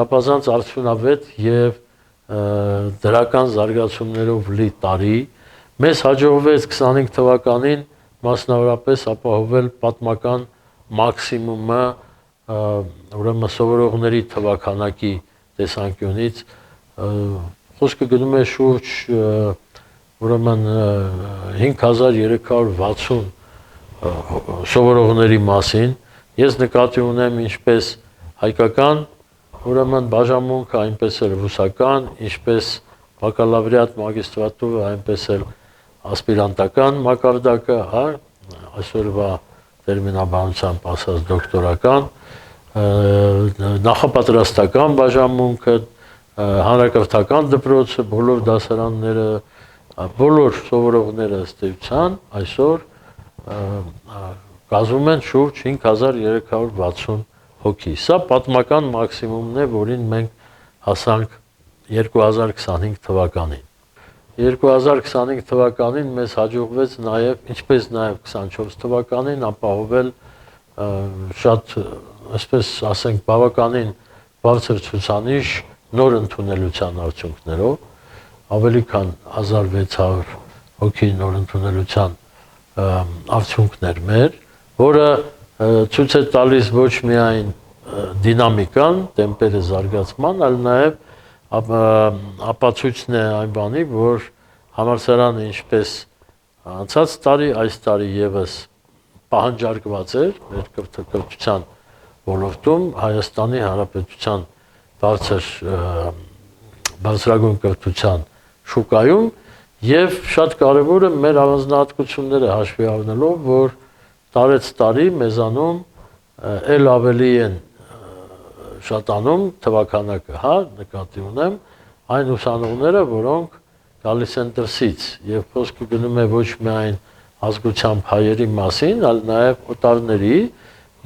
չափազանց արդյունավետ եւ դրական զարգացումներով լի տարի։ Մեզ հաջողվեց 25 թվականին մասնավորապես ապահովել պատմական մաքսիմումը ուրեմն սովորողների թվականակի տեսանկյունից խոսքը գնում է շուրջ ուրեմն 5360 սովորողների մասին։ Ես նկատի ունեմ ինչպես հայկական ուրեմն բաժանմունքը, այնպես էլ ռուսական, ինչպես բակալավրիատ, մագիստրատուրը, այնպես էլ ասպիրանտական մակարդակը, հա, այսօրվա տերմինաբանությամբ ասած դոկտորական, նախապատրաստական բաժանմունքը, հանրակրթական դպրոցը, բոլոր դասարանները, բոլոր սովորողները ըստ էության այսօր կազմում են շուրջ 5360 հոգի։ Սա պատմական մաքսիմումն է, որին մենք հասանք 2025 թվականին։ 2025 թվականին մեզ հաջողվեց նաև, ինչպես նաև 24 թվականին ապահովել շատ, այսպես ասենք, բավականին բարձր ցուցանիշ նոր ընդունելության արդյունքներով, ավելի քան 1600 հոգի նոր ընդունելության արդյունքներ մեր, որը ցույց է տալիս ոչ միայն դինամիկան, տեմպերը զարգացման, այլ նաև ապացույցն է այն բանի, որ համալսարանը ինչպես անցած տարի, այս տարի եւս պահանջարկված էր մեր կրթության ոլորտում Հայաստանի Հանրապետության բարձրագույն կրթության շուկայում եւ շատ կարեւորը մեր առանձնահատկությունները հաշվի առնելով, որ տարեց տարի մեզանում ել ավելի են շատանում թվականակը, հա, նկատի ունեմ այն ուսանողները, որոնք գալիս են դրսից եւ խոսքը գնում է ոչ միայն ազգությամբ հայերի մասին, այլ նաեւ օտարների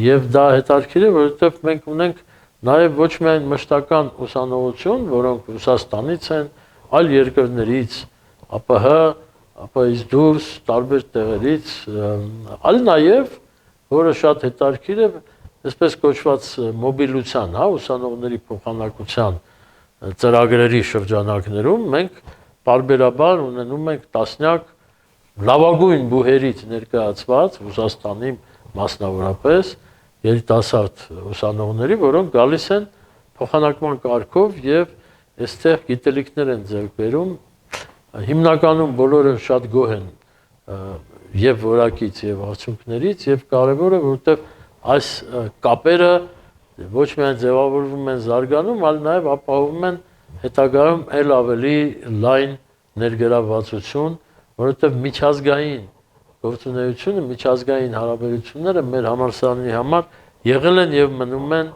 եւ դա հետաքրքիր է, որովհետեւ մենք ունենք նաեւ ոչ միայն մշտական ուսանողություն, որոնք Ռուսաստանից են, այլ երկրներից, ԱՊՀ-ից դուրս, տարբեր տեղերից, այլ նաեւ որը շատ հետաքրքիր է, այսպես կոչված մոբիլության, հա, ուսանողների փոխանակության ծրագրերի շրջանակներում մենք բարբերաբար ունենում ենք տասնյակ լավագույն բուհերից ներկայացված Ռուսաստանի մասնավորապես երիտասարդ ուսանողների, որոնք գալիս են փոխանակման կարգով եւ այստեղ գիտելիքներ են ձեռք բերում, հիմնականում բոլորը շատ գոհ են եւ որակից եւ արդյունքներից եւ կարեւորը որովհետեւ այս կապերը ոչ միայն ձևավորվում են զարգանում, այլ նաեւ ապահովում են հետագայում ել ավելի լայն ներգրավվածություն, որովհետեւ միջազգային գործունեությունը, միջազգային հարաբերությունները մեր համալսարանի համար եղել են եւ մնում են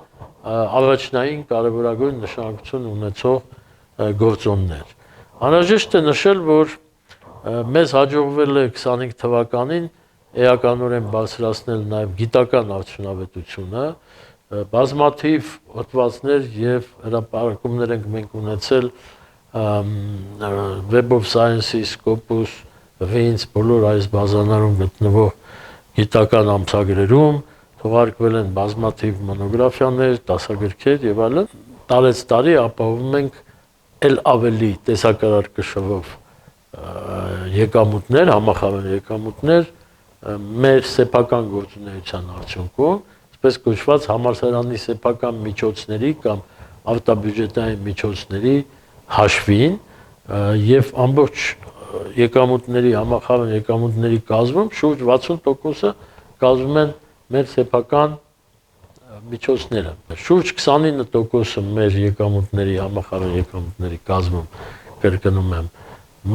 առաջնային կարևորագույն նշանակություն ունեցող գործոններ։ Անհրաժեշտ է նշել, որ մեզ հաջողվել է 25 թվականին էականորեն բարձրացնել նաև գիտական արդյունավետությունը, բազմաթիվ հոդվածներ եւ հրապարակումներ ենք մենք ունեցել Web of Science-ի, Scopus, Vince, բոլոր այս բազաներում գտնվող գիտական ամսագրերում թողարկվել են բազմաթիվ մոնոգրաֆիաներ, դասագրքեր եւ այլն։ Տարեց տարի ապահովում ենք ել ավելի տեսակարար կշռով եկամուտներ, համախառն եկամուտներ մեր սեփական գործունեության արդյունքում, այսպես կոչված համալսարանի սեփական միջոցների կամ արտաբյուջետային միջոցների հաշվին եւ ամբողջ եկամուտների համախառն եկամուտների կազմում շուրջ 60%-ը կազմում են մեր սեփական միջոցները։ Շուրջ 29%-ը մեր եկամուտների համախառն եկամուտների կազմում կրկնում եմ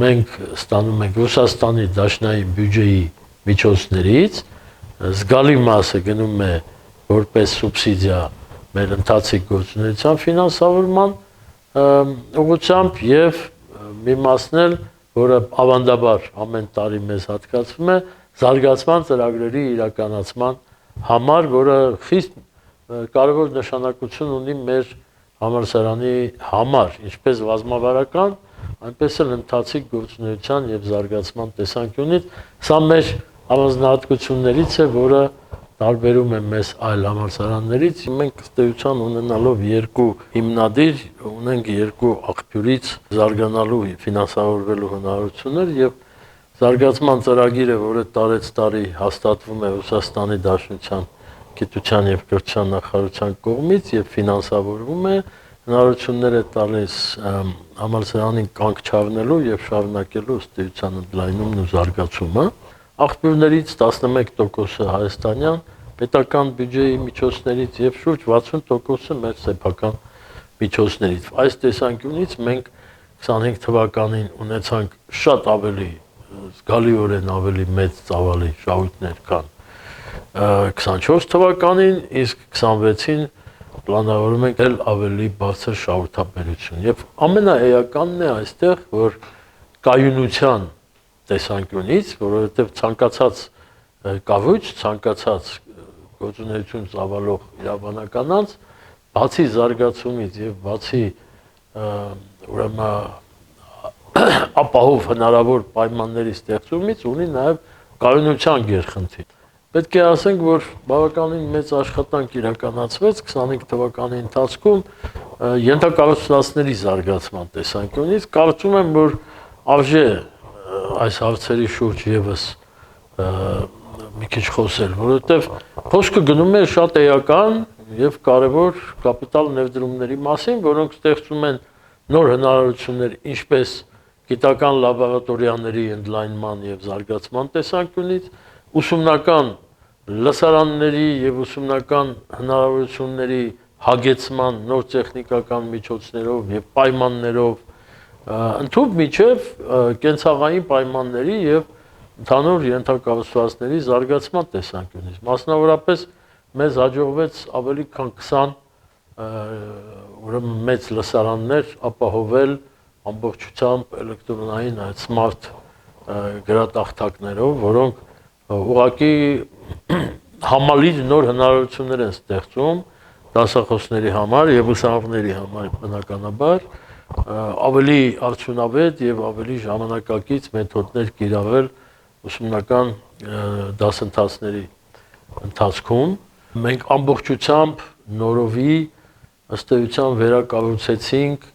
մենք ստանում ենք Ռուսաստանի դաշնային բյուջեի միջոցներից, զգալի մասը գնում է որպես սուբսիդիա մեր ընթացիկ գործունեության ֆինանսավորման ուղղությամբ եւ մի մասն էլ, որը ավանդաբար ամեն տարի մեզ հատկացվում է զարգացման ծրագրերի իրականացման համար, որը խիստ կարևոր նշանակություն ունի մեր համալսարանի համար, ինչպես ռազմավարական, այնպես էլ ընթացիկ գործունեության եւ զարգացման տեսանկյունից, սա մեր առանձնահատկություններից է, որը տարբերում է մեզ այլ համալսարաններից, մենք ըստ էության ունենալով երկու հիմնադիր, ունենք երկու աղբյուրից զարգանալու, ֆինանսավորվելու հնարավորություններ եւ զարգացման ծրագիրը, որը տարեցտարի հաստատվում է Ռուսաստանի Դաշնության գիտության եւ կրթության նախարարության կողմից եւ ֆինանսավորվում է, հնարավորություններ է տալիս համալսարանին կանգ չառնելու եւ շարունակելու ըստ էության ընդլայնումն ու զարգացումը։ Աղբյուրներից 11%-ը հայաստանյան պետական բյուջեի միջոցներից եւ շուրջ 60%-ը մեր սեփական միջոցներից։ Այս տեսանկյունից մենք 25 թվականին ունեցանք շատ ավելի զգալիորեն ավելի մեծ ծավալի շահույթներ, քան 24 թվականին, իսկ 26-ին պլանավորում ենք էլ ավելի բարձր շահութաբերություն։ Եվ ամենաէականն է այստեղ, որ կայունության տեսանկյունից, որովհետև ցանկացած կավույճ, ցանկացած գործունեություն ծավալող իրավաբանականանց, բացի զարգացումից եւ բացի ուրեմն ապահով հնարավոր պայմանների ստեղծումից ունի նաեւ կայունության գերխնդիր։ Պետք է ասենք, որ բավականին մեծ աշխատանք իրականացվեց 25 թվականի ընթացքում ենթակառուցվածքների զարգացման տեսանկյունից։ Կարծում եմ, որ արժե այս հարցերի շուրջ եւս մի քիչ խոսել, որովհետեւ խոսքը գնում է շատ էական եւ կարեւոր կապիտալ ներդրումների մասին, որոնք ստեղծում են նոր հնարավորություններ ինչպես գիտական լաբորատորիաների ընդլայնման եւ զարգացման տեսանկյունից, ուսումնական լսարանների եւ ուսումնական հնարավորությունների հագեցման նոր տեխնիկական միջոցներով եւ պայմաններով ընդհանուր միջև կենցաղային պայմանների եւ ընդհանուր ենթակառուցվածքների զարգացման տեսանկյունից։ Մասնավորապես մեզ հաջողվեց ավելի քան 20 ուրեմն մեծ լսարաններ ապահովել ամբողջությամբ էլեկտրոնային այդ smart գրատախտակներով, որոնք ուղղակի համալիր նոր հնարավորություններ են ստեղծում դասախոսների համար եւ ուսանողների համար բնականաբար ավելի արդյունավետ եւ ավելի ժամանակակից մեթոդներ կիրառել ուսումնական դասընթացների ընթացքում։ Մենք ամբողջությամբ նորովի ըստ էության վերակառուցեցինք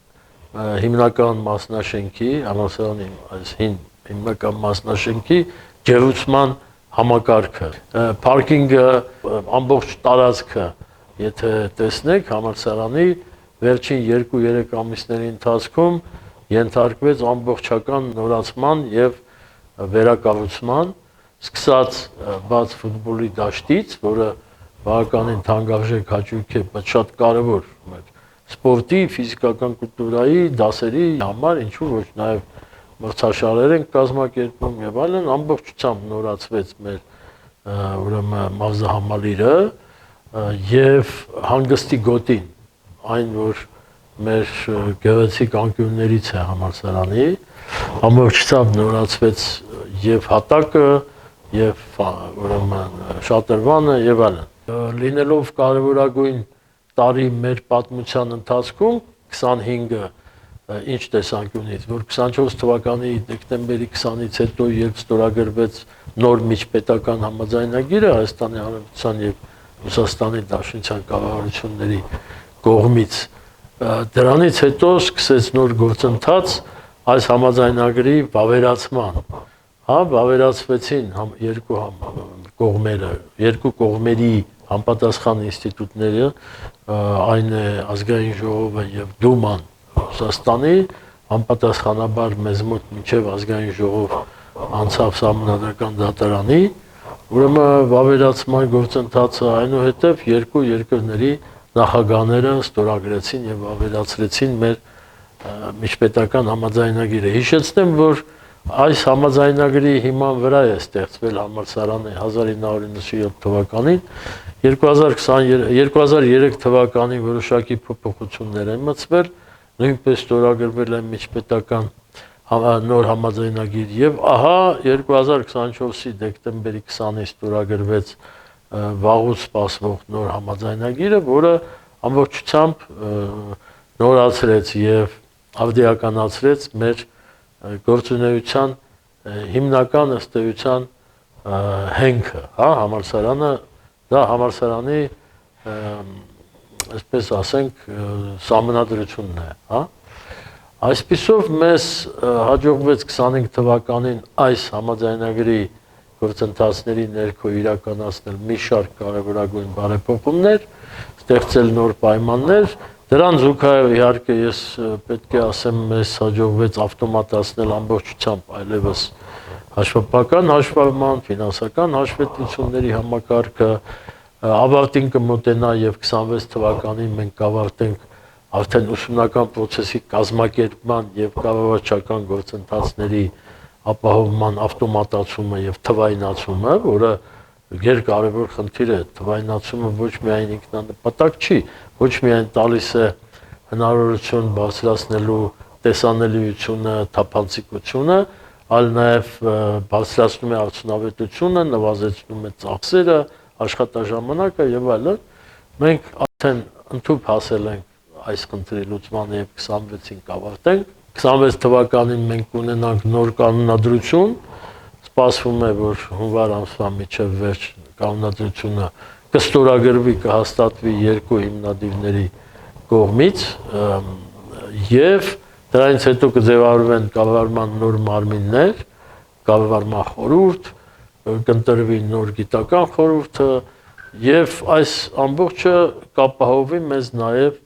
հիմնական մասնաշենքի, համալսարանի այս հիմնական մասնաշենքի ջերուցման համակարգը։ Պարկինգը, ամբողջ տարածքը, եթե տեսնեք, համալսարանի վերջին 2-3 ամիսների ընթացքում ենթարկվեց ամբողջական նորացման եւ վերակառուցման, սկսած բաց ֆուտբոլի դաշտից, որը բավականին թանկարժեք հաճույք է, բայց շատ կարեւոր մեր սպորտի, ֆիզիկական կուլտուրայի դասերի համար, ինչու ոչ նաեւ մրցաշարեր են կազմակերպում եւ այլն, ամբողջությամբ նորացվեց մեր ուրեմն մարզահամալիրը եւ հանգստի գոտին, այն որ մեր գեղեցիկ անկյուններից է համալսարանի, ամբողջությամբ նորացվեց եւ հատակը եւ ուրեմն շատրվանը եւ այլն։ Լինելով կարևորագույն տարի մեր պատմության ընթացքում 25-ը ինչ տեսանկյունից, որ 24 թվականի դեկտեմբերի 20-ից հետո երբ ստորագրվեց նոր միջպետական համաձայնագիրը Հայաստանի Հանրապետության եւ Ռուսաստանի Դաշնության կառավարությունների կողմից, դրանից հետո սկսեց նոր գործընթաց այս համաձայնագրի վավերացման։ Վավերացվեցին երկու կողմերի համապատասխան ինստիտուտները, այն է ազգային ժողովը եւ դուման Ռուսաստանի, համապատասխանաբար մեզ մոտ մինչև ազգային ժողով անցավ սահմանադրական դատարանի, ուրեմն վավերացման գործընթացը այնուհետև երկու երկրների նախագահները ստորագրեցին եւ վավերացրեցին մեր միջպետական համաձայնագիրը։ Հիշեցնեմ, որ այս համաձայնագրի հիման վրա է ստեղծվել համալսարանը 1997 թվականին, 2003 թվականին որոշակի փոփոխություններ են մտցվել, նույնպես ստորագրվել է միջպետական նոր համաձայնագիր եւ ահա 2024-ի դեկտեմբերի 20-ին ստորագրվեց վաղուց սպասվող նոր համաձայնագիրը, որը ամբողջությամբ նորացրեց եւ արդիականացրեց մեր գործունեության հիմնական ըստ էության հենքը, համալսարանը դա համալսարանի այսպես ասենք սահմանադրությունն է, հա։ Այսպիսով մեզ հաջողվեց 25 թվականին այս համաձայնագրի գործընթացների ներքո իրականացնել մի շարք կարևորագույն բարեփոխումներ, ստեղծել նոր պայմաններ, դրան զուգահեռ իհարկե ես պետք է ասեմ մեզ հաջողվեց ավտոմատացնել ամբողջությամբ այլևս հաշվապահական հաշվառման, ֆինանսական հաշվետվությունների համակարգը, ավարտին կմոտենա եւ 26 թվականին մենք կավարտենք արդեն ուսումնական process-ի կազմակերպման եւ կառավարչական գործընթացների ապահովման ավտոմատացումը եւ թվայնացումը, որը երկարևոր խնդիր է, թվայնացումը ոչ միայն ինքնանպատակ չի, ոչ միայն տալիս է հնարավորություն բարձրացնելու տեսանելիությունը, թափանցիկությունը, այլ նաեւ բարձրացնում է արդյունավետությունը, նվազեցնում է ծախսերը, աշխատաժամանակը եւ այլն։ Մենք արդեն ընդհանուր հասել ենք այս խնդրի լուծմանը եւ 26-ին կավարտենք։ 26 թվականին մենք ունենանք նոր կանոնադրություն, սպասվում է, որ հունվար ամսվա միջև վերջ կանոնադրությունը կստորագրվի, կհաստատվի երկու հիմնադիրների կողմից եւ դրանից հետո կձևավորվեն կառավարման նոր մարմիններ, կառավարման խորհուրդ, կընտրվի նոր գիտական խորհուրդը եւ այս ամբողջը կապահովի մեզ նաեւ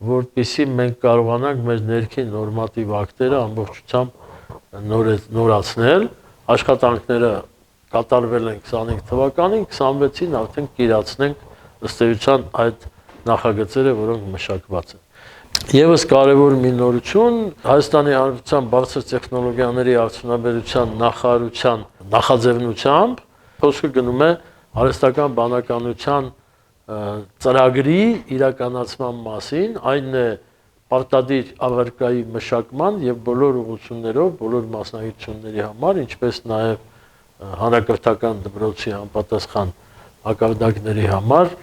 որպեսզի մենք կարողանանք մեր ներքին նորմատիվ ակտերը ամբողջությամբ նորացնել, աշխատանքները կատարվել են 25 թվականին, 26-ին արդեն կիրացնենք ըստ էության այդ նախագծերը, որոնք մշակված են։ Եվս կարևոր մի նորություն Հայաստանի Հանրապետության բարձր տեխնոլոգիաների արդյունաբերության նախարարության նախաձեռնությամբ խոսքը գնում է արհեստական բանականության ծրագրի իրականացման մասին, այն է պարտադիր ավարկայի մշակման եւ բոլոր ուղղություններով, բոլոր մասնագիտությունների համար, ինչպես նաեւ հանրակրթական դպրոցի համապատասխան ակարդակների համար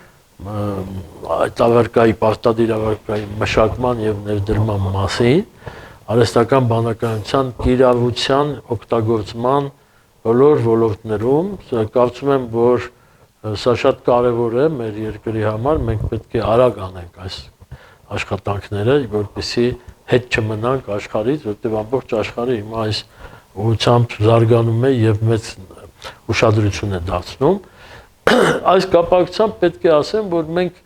այդ ավարկայի պարտադիր ավարկայի մշակման եւ ներդրման մասին արհեստական բանականության կիրառության օգտագործման բոլոր ոլորտներում կարծում եմ, որ սա շատ կարևոր է մեր երկրի համար, մենք պետք է արագ անենք այս աշխատանքները, որպեսզի հետ չմնանք աշխարհից, որտեղ ամբողջ աշխարհը հիմա այս ուղղությամբ զարգանում է եւ մեծ ուշադրություն է դարձնում։ Այս կապակցությամբ պետք է ասեմ, որ մենք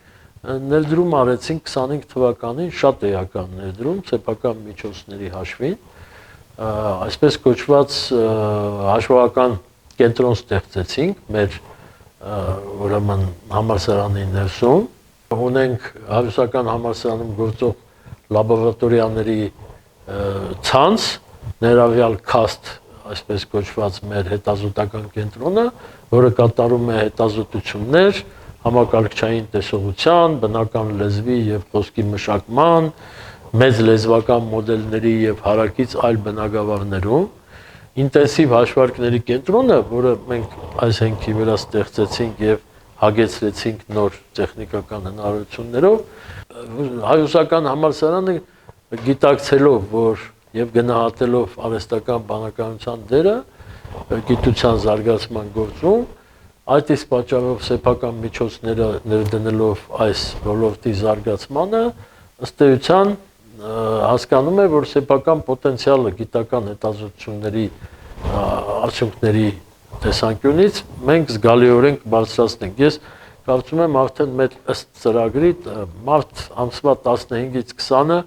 ներդրում արեցինք 25 թվականին շատ էական ներդրում սեփական միջոցների հաշվին, այսպես կոչված հաշվառական կենտրոն ստեղծեցինք մեր ուրեմն համալսարանի ներսում, ունենք Հայաստան համալսարանում գործող լաբորատորիաների ցանց, ներառյալ CAST, այսպես կոչված մեր հետազոտական կենտրոնը, որը կատարում է հետազոտություններ համակարգչային տեսողության, բնական լեզվի եւ խոսքի մշակման, մեծ լեզվական մոդելների եւ հարակից այլ բնագավառներում, ինտենսիվ հաշվարկների կենտրոնը, որը մենք այս հենքի վրա ստեղծեցինք եւ հագեցրեցինք նոր տեխնիկական հնարավորություններով, Հայաստան համալսարանը գիտակցելով, որ եւ գնահատելով արհեստական բանականության դերը գիտության զարգացման գործում, այդ իսկ պատճառով սեփական միջոցները ներդնելով այս ոլորտի զարգացմանը, ըստ էության հասկանում է, որ սեփական պոտենցիալը գիտական հետազոտությունների արդյունքների տեսանկյունից մենք զգալիորեն կբարձրացնենք։ Ես կարծում եմ արդեն մեր ըստ ծրագրի մարտ ամսվա 15-ից 20-ը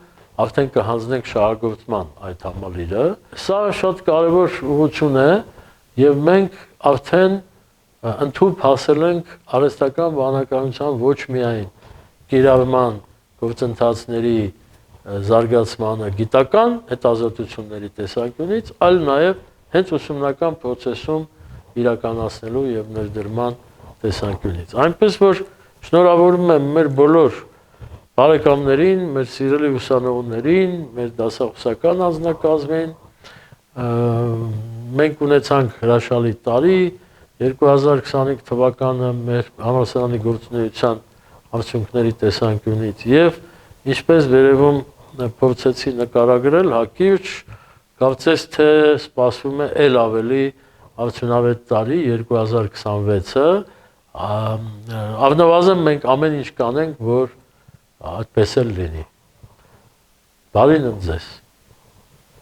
արդեն կհանձնենք շահագործման այդ համալիրը։ Սա շատ կարևոր ուղղություն է եւ մենք արդեն ընդհանուր հասել ենք արհեստական բանականության ոչ միայն կիրառման գործընթացների զարգացմանը գիտական հետազոտությունների տեսանկյունից, այլ նաև հենց ուսումնական process-ում իրականացնելու եւ ներդրման տեսանկյունից։ Այնպես որ շնորհավորում եմ մեր բոլոր բարեկամներին, մեր սիրելի ուսանողներին, մեր դասախոսական անձնակազմին։ Մենք ունեցանք հրաշալի տարի, 2025 թվականը մեր համալսարանի գործունեության արդյունքների տեսանկյունից եւ ինչպես վերևում փորձեցի նկարագրել հակիրճ, կարծես թե սպասվում է ել ավելի արդյունավետ տարի 2026-ը, Առնվազն մենք ամեն ինչ կանենք, որ այդպես էլ լինի։ Բարին ձեզ։